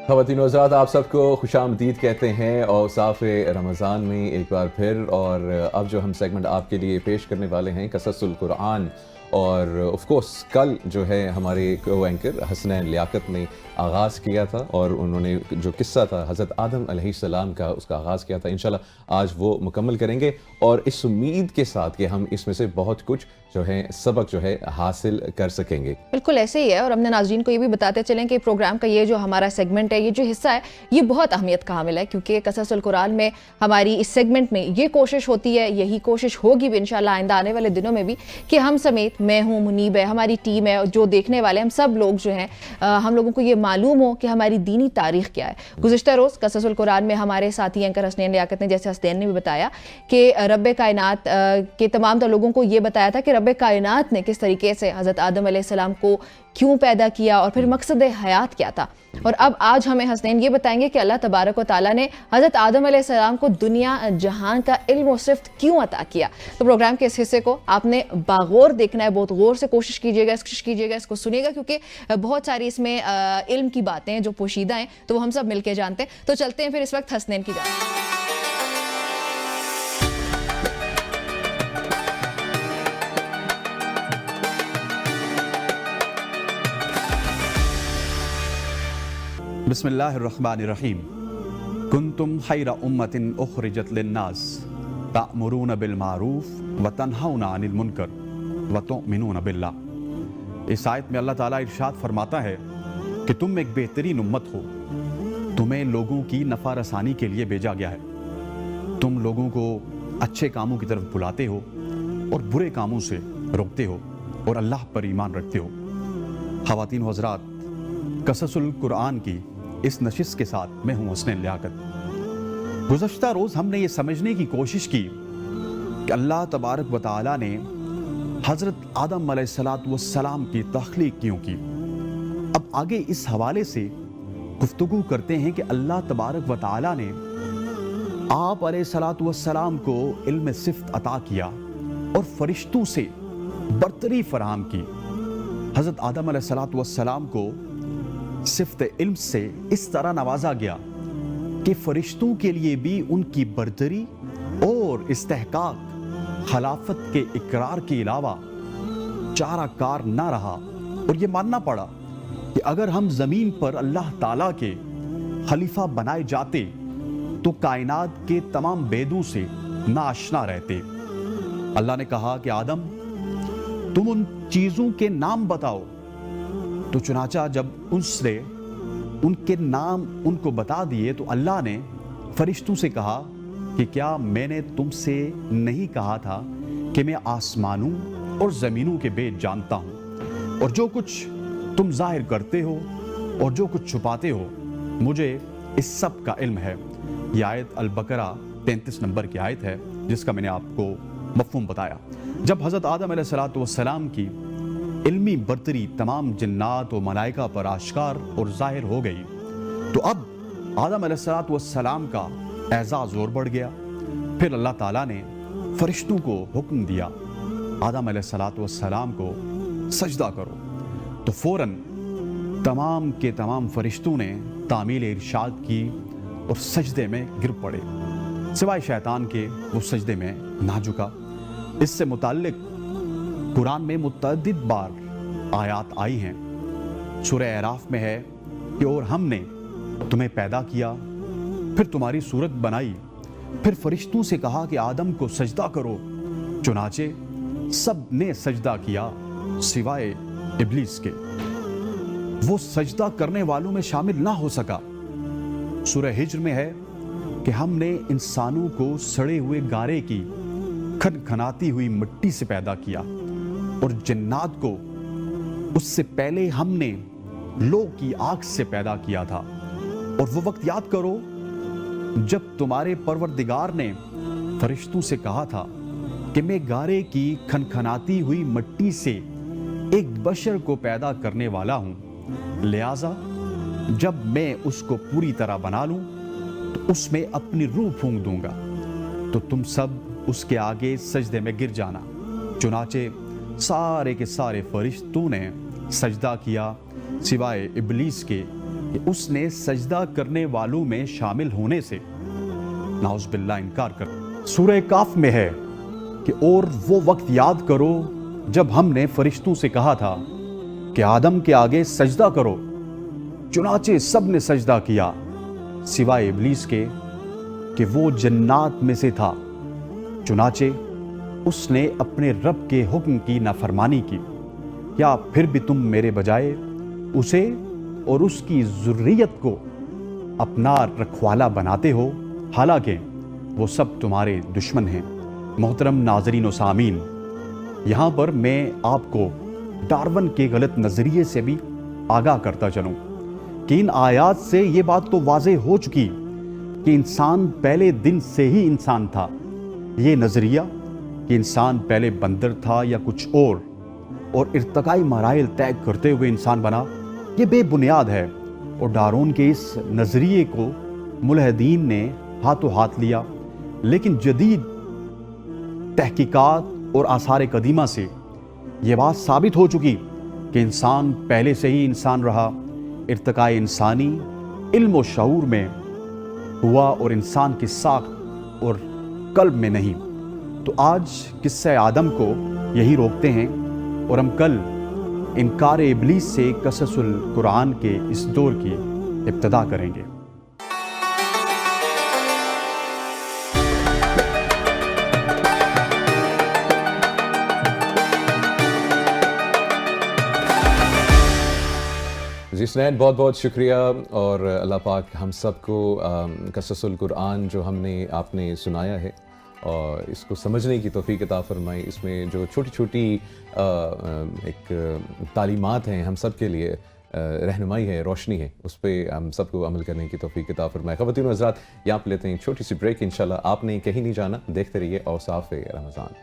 ख़वातीन व हज़रात, आप सबको खुशामदीद कहते हैं और साफ़ रमज़ान में एक बार फिर। और अब जो हम सेगमेंट आपके लिए पेश करने वाले हैं क़ससुल कुरआन, और ऑफ कोर्स कल जो है हमारे को एंकर हसनैन लियाकत ने आगाज़ किया था और उन्होंने जो किस्सा था हज़रत आदम अलैहिस्सलाम का उसका आगाज़ किया था। इंशाल्लाह आज वो मुकम्मल करेंगे और इस उम्मीद के साथ कि हम इसमें से बहुत कुछ जो है सबक जो है हासिल कर सकेंगे। बिल्कुल ऐसे ही है। और हमने नाज़रीन को ये भी बताते चलें कि प्रोग्राम का ये जो हमारा सेगमेंट है, ये जो हिस्सा है, ये बहुत अहमियत का हामिल है, क्योंकि क़ससुल कुरआन में हमारी इस सेगमेंट में ये कोशिश होती है, यही कोशिश होगी भी इंशाल्लाह आइंदा आने वाले दिनों में भी, कि हम समेत, मैं हूँ, मुनीब है, हमारी टीम है, जो देखने वाले हम सब लोग जो हैं, हम लोगों को ये मालूम हो कि हमारी दीनी तारीख़ क्या है। गुज़िश्ता रोज़ क़ससुल कुरआन में हमारे साथी एंकर हसनैन लियाकत ने, जैसे हसनैन ने भी बताया कि रब कायनात के तमाम लोगों को ये बताया था कि रब कायनात ने किस तरीके से हज़रत आदम अलैहिस्सलाम को क्यों पैदा किया और फिर मकसद हयात क्या था। और अब आज हमें हसनैन ये बताएंगे कि अल्लाह तबारक व तआला ने हज़रत आदम अलैहिस्सलाम को दुनिया जहान का इल्म और सिफ्त क्यों अता किया। तो प्रोग्राम के इस हिस्से को आपने बागौर देखना है, बहुत गौर से कोशिश कीजिएगा, इसको सुनिएगा, क्योंकि बहुत सारी इसमें इल्म की बातें जो पोशीदा हैं, तो वो हम सब मिलकर जानते हैं। तो चलते हैं फिर इस वक्त हसनैन की जानिब। बिस्मिल्लाहिर्रहमानिर्रहीम। कुंतुम खैरा उम्मतिन उखरिजत लिन्नास तअमुरून बिल मारूफ व तन्हौना अनिल मुनकर व तुमिनून बिल्लाह। इस आयत में अल्लाह ताला इरशाद फरमाता है कि तुम एक बेहतरीन उम्मत हो, तुम्हें लोगों की नफ़ा रसानी के लिए भेजा गया है। तुम लोगों को अच्छे कामों की तरफ बुलाते हो और बुरे कामों से रोकते हो और अल्लाह पर ईमान रखते हो। ख़वातीन व हज़रात, क़ससुल कुरआन की इस नशिस्त के साथ मैं हूं हसनैन लियाकत। गुज़श्ता रोज़ हमने ये समझने की कोशिश की कि अल्लाह तबारक व तआला ने हज़रत आदम अलैहिस्सलातु वस्सलाम की तख्लीक क्यों की। अब आगे इस हवाले से गुफ्तगू करते हैं कि अल्लाह तबारक व तआला ने आप अलैहिस्सलातु वस्सलाम को इल्म सिफ्त अता किया और फरिश्तों से बरतरी फराहम की। हज़रत आदम अलैहिस्सलातु वस्सलाम को सिफ्त इल्म से इस तरह नवाजा गया कि फरिश्तों के लिए भी उनकी बरतरी और इस्तेहकाक खिलाफत के इकरार के अलावा चारा कार ना रहा, और ये मानना पड़ा कि अगर हम ज़मीन पर अल्लाह ताला के खलीफा बनाए जाते तो कायनात के तमाम बेदों से नाआशना रहते। अल्लाह ने कहा कि आदम, तुम उन चीज़ों के नाम बताओ। तो चुनाचा जब उसने उनके नाम उनको बता दिए तो अल्लाह ने फरिश्तों से कहा कि क्या मैंने तुमसे नहीं कहा था कि मैं आसमानों और ज़मीनों के भेद जानता हूँ, और जो कुछ तुम जाहिर करते हो और जो कुछ छुपाते हो मुझे इस सब का इल्म है। यह आयत अल-बकरा 33 नंबर की आयत है, जिसका मैंने आपको मफ़हूम बताया। जब हज़रत आदम अलैहिस्सलातु वस्सलाम की इल्मी बरतरी तमाम जिन्नात व मलाइका पर आश्कार और जाहिर हो गई, तो अब आदम अलैहिस्सलातु वस्सलाम का एजाज़ और बढ़ गया। फिर अल्लाह ताला ने फरिश्तों को हुक्म दिया, आदम अलैहिस्सलातु वस्सलाम को सजदा करो। तो फ़ौरन तमाम के तमाम फरिश्तों ने तामील इरशाद की और सजदे में गिर पड़े, सिवाय शैतान के, वो सजदे में ना झुका। इससे मुताल्लिक कुरान में मुतअद्दिद बार आयात आई हैं। सूरह अराफ में है कि और हमने तुम्हें पैदा किया, फिर तुम्हारी सूरत बनाई, फिर फरिश्तों से कहा कि आदम को सजदा करो, चुनाचे सब ने सजदा किया सिवाय इब्लीस के, वो सजदा करने वालों में शामिल ना हो सका। सूरह हिज्र में है कि हमने इंसानों को सड़े हुए गारे की खनखनाती हुई मिट्टी से पैदा किया और जिन्नात को उससे पहले हमने लो की आग से पैदा किया था। और वो वक्त याद करो जब तुम्हारे परवरदिगार ने फरिश्तों से कहा था कि मैं गारे की खनखनाती हुई मिट्टी से एक बशर को पैदा करने वाला हूं, लिहाजा जब मैं उसको पूरी तरह बना लूं तो उसमें अपनी रूह फूंक दूंगा, तो तुम सब उसके आगे सजदे में गिर जाना। चुनाचे सारे के सारे फरिश्तों ने सजदा किया सिवाय इब्लीस के کہ اس نے سجدہ کرنے والوں میں شامل ہونے سے نعوذ باللہ انکار کر. سورہ کاف میں ہے کہ اور وہ وقت یاد کرو جب ہم نے فرشتوں سے کہا تھا کہ آدم کے آگے سجدہ کرو، چنانچہ سب نے سجدہ کیا سوائے ابلیس کے کہ وہ جنات میں سے تھا، چنانچہ اس نے اپنے رب کے حکم کی نافرمانی کی. کیا پھر بھی تم میرے بجائے اسے اور اس کی ذریت کو اپنا رکھوالا بناتے ہو، حالانکہ وہ سب تمہارے دشمن ہیں. محترم ناظرین و سامعین، یہاں پر میں آپ کو ڈارون کے غلط نظریے سے بھی آگاہ کرتا چلوں کہ ان آیات سے یہ بات تو واضح ہو چکی کہ انسان پہلے دن سے ہی انسان تھا. یہ نظریہ کہ انسان پہلے بندر تھا یا کچھ اور ارتقائی مراحل طے کرتے ہوئے انسان بنا، یہ بے بنیاد ہے. اور ڈارون کے اس نظریے کو ملحدین نے ہاتھوں ہاتھ لیا، لیکن جدید تحقیقات اور آثار قدیمہ سے یہ بات ثابت ہو چکی کہ انسان پہلے سے ہی انسان رہا. ارتقاء انسانی علم و شعور میں ہوا اور انسان کی ساخت اور قلب میں نہیں. تو آج قصہ آدم کو یہی روکتے ہیں اور ہم کل انکار ابلیس سے قصص القرآن کے اس دور کی ابتدا کریں گے. جی سنین، بہت بہت شکریہ. اور اللہ پاک ہم سب کو قصص القرآن جو آپ نے سنایا ہے اور اس کو سمجھنے کی توفیق عطا فرمائی. اس میں جو چھوٹی چھوٹی ایک تعلیمات ہیں ہم سب کے لیے رہنمائی ہے، روشنی ہے، اس پہ ہم سب کو عمل کرنے کی توفیق عطا فرمائے. خواتین و حضرات، یہاں پہ لیتے ہیں چھوٹی سی بریک. انشاءاللہ آپ نے کہیں نہیں جانا، دیکھتے رہیے اوصاف رمضان.